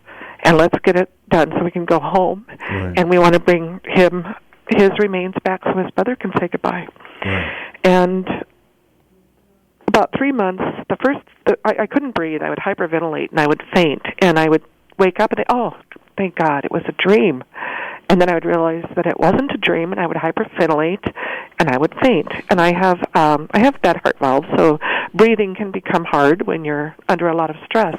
and let's get it done so we can go home. Right. And we want to bring his remains back so his mother can say goodbye. Right. And about 3 months, I couldn't breathe. I would hyperventilate, and I would faint. And I would wake up and thank God, it was a dream. And then I would realize that it wasn't a dream, and I would hyperventilate, and I would faint. And I have bad heart valves, so breathing can become hard when you're under a lot of stress.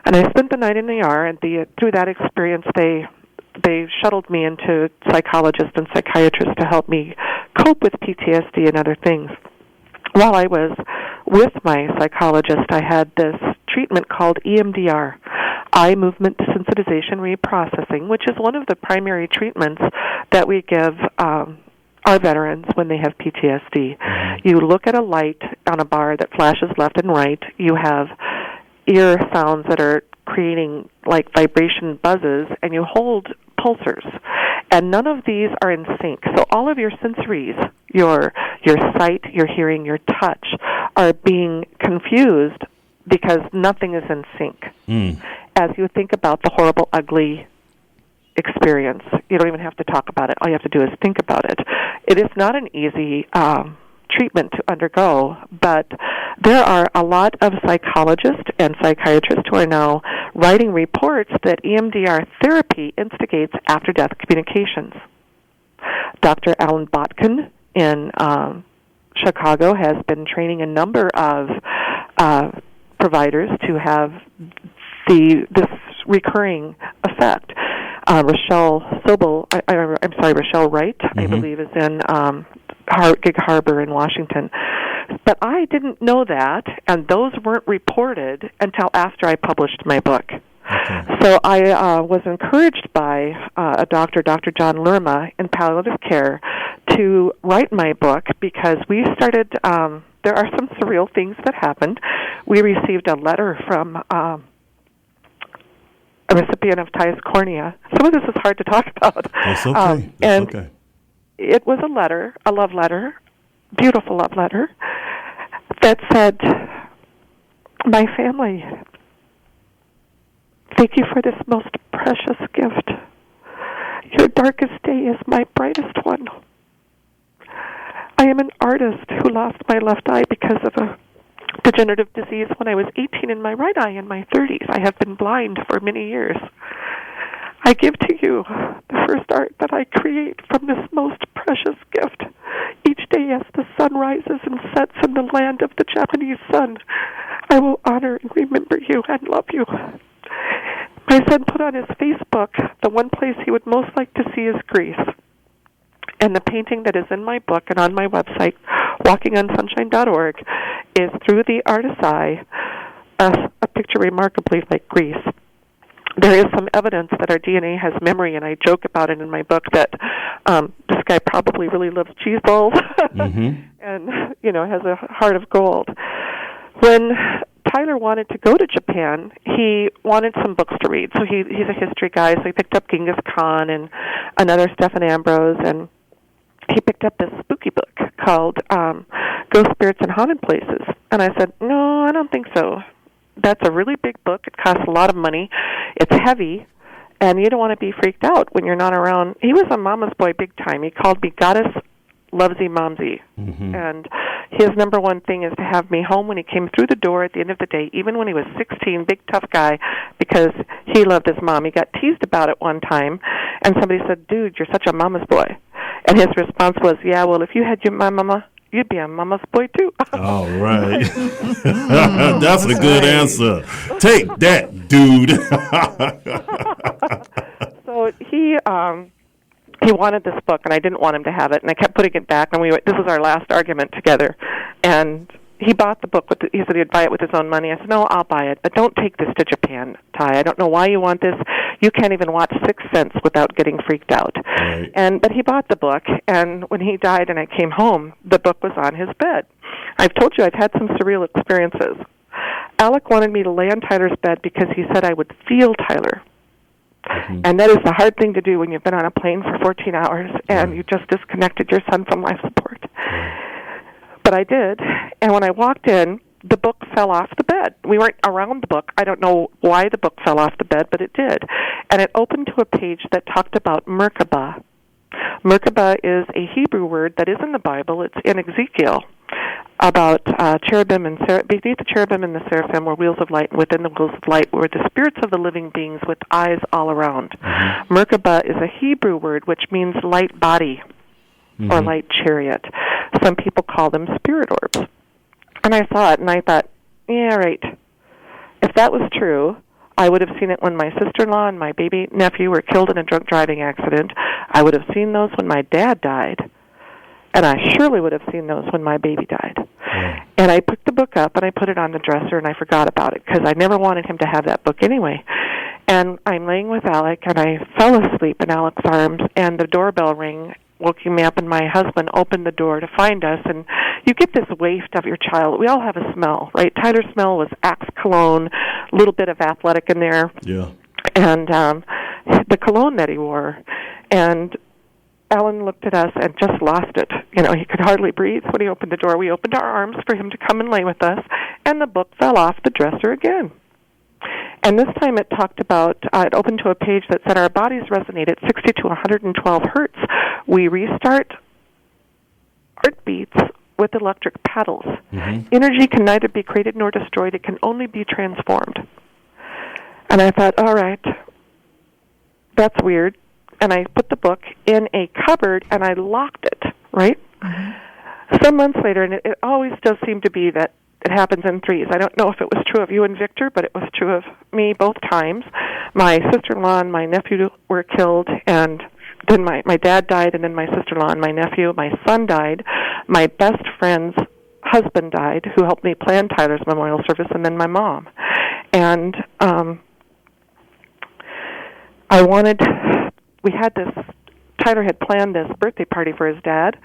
And I spent the night in the ER, and through that experience, they shuttled me into psychologists and psychiatrists to help me cope with PTSD and other things. While I was with my psychologist, I had this treatment called EMDR, eye movement desensitization reprocessing, which is one of the primary treatments that we give our veterans when they have PTSD. You look at a light on a bar that flashes left and right. You have ear sounds that are creating like vibration buzzes, and you hold pulsars. And none of these are in sync. So all of your sensories, your sight, your hearing, your touch, are being confused because nothing is in sync. As you think about the horrible, ugly experience, you don't even have to talk about it. All you have to do is think about it. It is not an easy treatment to undergo, but there are a lot of psychologists and psychiatrists who are now writing reports that EMDR therapy instigates after-death communications. Dr. Alan Botkin in Chicago has been training a number of providers to have this recurring effect. Rochelle Wright, I believe, is in Gig Harbor in Washington. But I didn't know that, and those weren't reported until after I published my book. So I was encouraged by Dr. John Lerma in palliative care to write my book because we started, there are some surreal things that happened. We received a letter from a recipient of Ty's cornea. Some of this is hard to talk about. That's okay. And it was a love letter, beautiful love letter, that said, "My family, thank you for this most precious gift. Your darkest day is my brightest one. I am an artist who lost my left eye because of a degenerative disease when I was 18 in my right eye in my 30s. I have been blind for many years. I give to you the first art that I create from this most precious gift. Each day as the sun rises and sets in the land of the Japanese sun, I will honor and remember you and love you." My son put on his Facebook the one place he would most like to see is Greece. And the painting that is in my book and on my website, walkingonsunshine.org, is through the artist's eye, a picture remarkably like Greece. There is some evidence that our DNA has memory, and I joke about it in my book that this guy probably really loves cheese balls and, has a heart of gold. When Tyler wanted to go to Japan, he wanted some books to read. So he's a history guy, so he picked up Genghis Khan and another Stephen Ambrose, and he picked up this spooky book called Ghost Spirits and Haunted Places. And I said, "No, I don't think so. That's a really big book. It costs a lot of money. It's heavy, and you don't want to be freaked out when you're not around." He was a mama's boy big time. He called me Goddess Lovesy Momsy. And his number one thing is to have me home when he came through the door at the end of the day, even when he was 16, big tough guy, because he loved his mom. He got teased about it one time, and somebody said, "Dude, you're such a mama's boy." And his response was, "Yeah, well, if you had my mama, you'd be a mama's boy, too." All right. That's a good answer. Take that, dude. So he wanted this book, and I didn't want him to have it, and I kept putting it back, and this was our last argument together. And he bought the book. He said he'd buy it with his own money. I said, "No, I'll buy it, but don't take this to Japan, Ty. I don't know why you want this. You can't even watch Sixth Sense without getting freaked out. Right. But he bought the book, and when he died and I came home, the book was on his bed. I've told you I've had some surreal experiences. Alec wanted me to lay on Tyler's bed because he said I would feel Tyler. Mm-hmm. And that is the hard thing to do when you've been on a plane for 14 hours and you just disconnected your son from life support. But I did, and when I walked in, the book fell off the bed. We weren't around the book. I don't know why the book fell off the bed, but it did. And it opened to a page that talked about Merkabah. Merkabah is a Hebrew word that is in the Bible. It's in Ezekiel, about cherubim and beneath the cherubim and the seraphim were wheels of light, and within the wheels of light were the spirits of the living beings with eyes all around. Mm-hmm. Merkabah is a Hebrew word which means light body or light chariot. Some people call them spirit orbs. And I saw it, and I thought, yeah, right. If that was true, I would have seen it when my sister-in-law and my baby nephew were killed in a drunk driving accident. I would have seen those when my dad died. And I surely would have seen those when my baby died. Yeah. And I picked the book up, and I put it on the dresser, and I forgot about it because I never wanted him to have that book anyway. And I'm laying with Alec, and I fell asleep in Alec's arms, and the doorbell rang, woking me up, and my husband opened the door to find us, and you get this waft of your child. We all have a smell, right? Tyler's smell was Axe cologne, a little bit of athletic in there. Yeah. And the cologne that he wore. And Alan looked at us and just lost it. You know, he could hardly breathe when he opened the door. We opened our arms for him to come and lay with us, and the book fell off the dresser again. And this time it talked about, it opened to a page that said our bodies resonate at 60 to 112 hertz. We restart heartbeats with electric paddles. Mm-hmm. Energy can neither be created nor destroyed. It can only be transformed. And I thought, all right, that's weird. And I put the book in a cupboard and I locked it, right? Mm-hmm. Some months later, and it always does seem to be that it happens in threes. I don't know if it was true of you and Victor, but it was true of me both times. My sister-in-law and my nephew were killed, and then my dad died, and then my sister-in-law and my nephew. My son died. My best friend's husband died, who helped me plan Tyler's memorial service, and then my mom. And Tyler had planned this birthday party for his dad,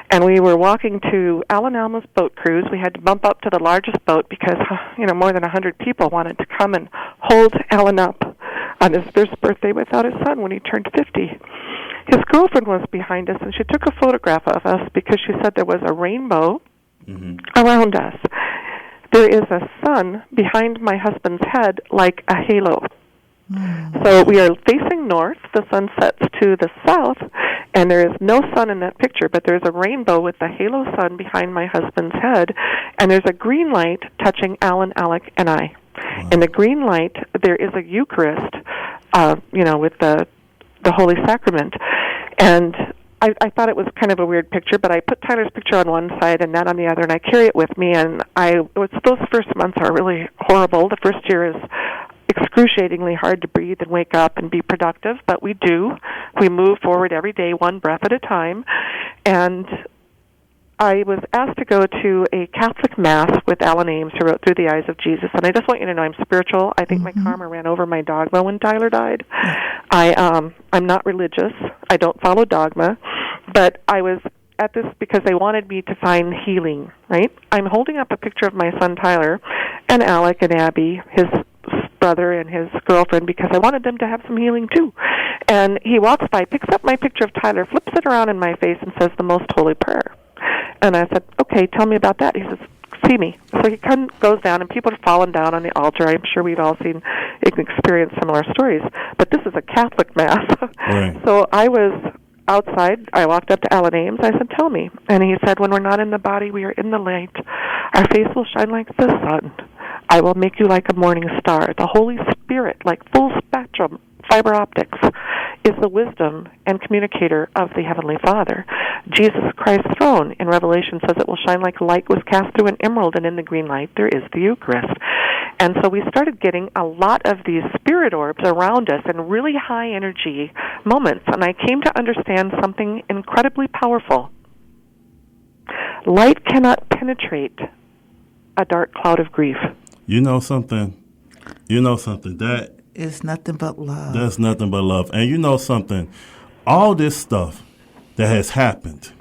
and we were walking to Alan Alma's boat cruise. We had to bump up to the largest boat because, more than 100 people wanted to come and hold Alan up on his first birthday without his son when he turned 50. His girlfriend was behind us, and she took a photograph of us because she said there was a rainbow around us. There is a sun behind my husband's head like a halo. So we are facing north. The sun sets to the south, and there is no sun in that picture, but there's a rainbow with the halo sun behind my husband's head, and there's a green light touching Alan, Alec, and I. Wow. In the green light, there is a Eucharist, with the Holy Sacrament. And I thought it was kind of a weird picture, but I put Tyler's picture on one side and that on the other, and I carry it with me. And those first months are really horrible. The first year is excruciatingly hard to breathe and wake up and be productive, but we do. We move forward every day, one breath at a time. And I was asked to go to a Catholic Mass with Alan Ames, who wrote Through the Eyes of Jesus. And I just want you to know I'm spiritual. I think my karma ran over my dogma when Tyler died. I'm not religious. I don't follow dogma. But I was at this because they wanted me to find healing, right? I'm holding up a picture of my son Tyler and Alec and Abby, his brother and his girlfriend, because I wanted them to have some healing too. And he walks by, picks up my picture of Tyler, flips it around in my face, and says the most holy prayer. And I said, okay, tell me about that. He says, see me. So he goes down, and people have fallen down on the altar. I'm sure we've all seen and experienced similar stories. But this is a Catholic Mass. Right. So I was outside. I walked up to Alan Ames. I said, tell me. And he said, when we're not in the body, we are in the light. Our face will shine like the sun. I will make you like a morning star. The Holy Spirit, like full spectrum fiber optics, is the wisdom and communicator of the Heavenly Father. Jesus Christ's throne in Revelation says it will shine like light was cast through an emerald, and in the green light there is the Eucharist. And so we started getting a lot of these spirit orbs around us in really high energy moments, and I came to understand something incredibly powerful. Light cannot penetrate a dark cloud of grief. You know something? That It's nothing but love. That's nothing but love. And you know something? All this stuff that has happened,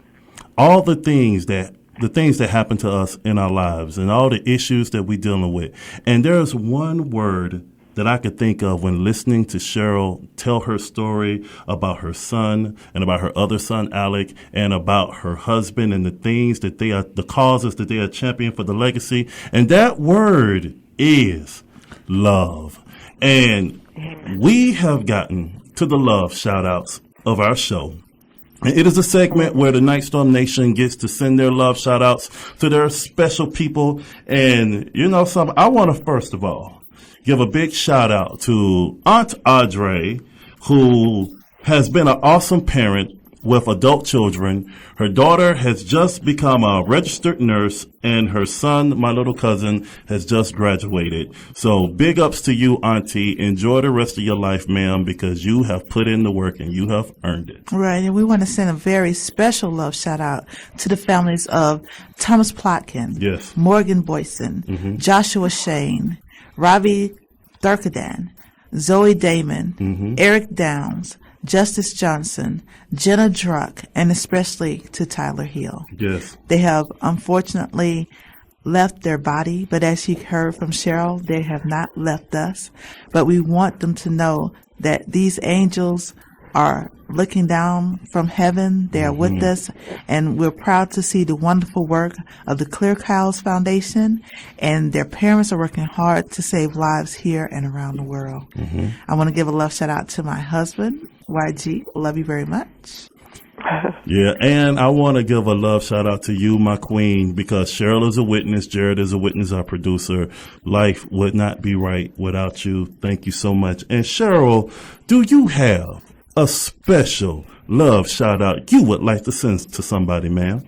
all the things that happen to us in our lives and all the issues that we're dealing with. And there's one word that I could think of when listening to Sheryl tell her story about her son and about her other son, Alec, and about her husband and the things that the causes that they are championing for the legacy. And that word is love. And we have gotten to the love shout-outs of our show. And it is a segment where the Nyghtstorm Nation gets to send their love shout-outs to their special people. And you know something? I want to, first of all, give a big shout-out to Aunt Audrey, who has been an awesome parent with adult children. Her daughter has just become a registered nurse, and her son, my little cousin, has just graduated. So big ups to you, Auntie. Enjoy the rest of your life, ma'am, because you have put in the work and you have earned it. Right, and we want to send a very special love shout-out to the families of Thomas Plotkin, yes, Morgan Boyson, Joshua Shane, Ravi Thurkadan, Zoe Damon, Eric Downs, Justice Johnson, Jenna Druck, and especially to Tyler Hill. Yes. They have unfortunately left their body, but as you heard from Sheryl, they have not left us. But we want them to know that these angels are looking down from heaven. They are with us, and we're proud to see the wonderful work of the Clear Cows Foundation, and their parents are working hard to save lives here and around the world. I want to give a love shout out to my husband, YG. Love you very much. Yeah, and I want to give a love shout out to you, my queen, because Sheryl is a witness, Jared is a witness, our producer. Life would not be right without you. Thank you so much. And Sheryl, do you have a special love shout out you would like to send to somebody, ma'am?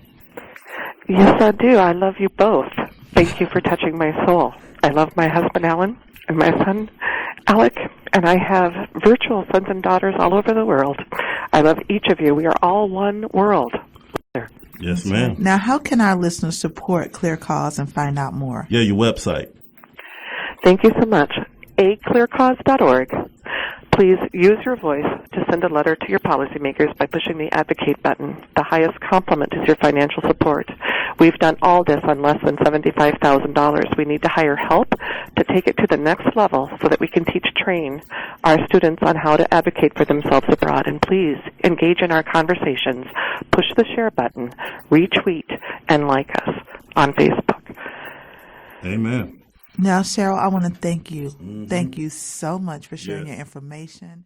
Yes, I do. I love you both. Thank you for touching my soul. I love my husband, Alan, and my son, Alec, and I have virtual sons and daughters all over the world. I love each of you. We are all one world. Yes, ma'am. Now, how can our listeners support Clear Cause and find out more? Yeah, your website. Thank you so much. aclearcause.org. Please use your voice to send a letter to your policymakers by pushing the Advocate button. The highest compliment is your financial support. We've done all this on less than $75,000. We need to hire help to take it to the next level so that we can train our students on how to advocate for themselves abroad. And please engage in our conversations. Push the share button, retweet, and like us on Facebook. Amen. Now, Sheryl, I want to thank you. Thank you so much for sharing your information.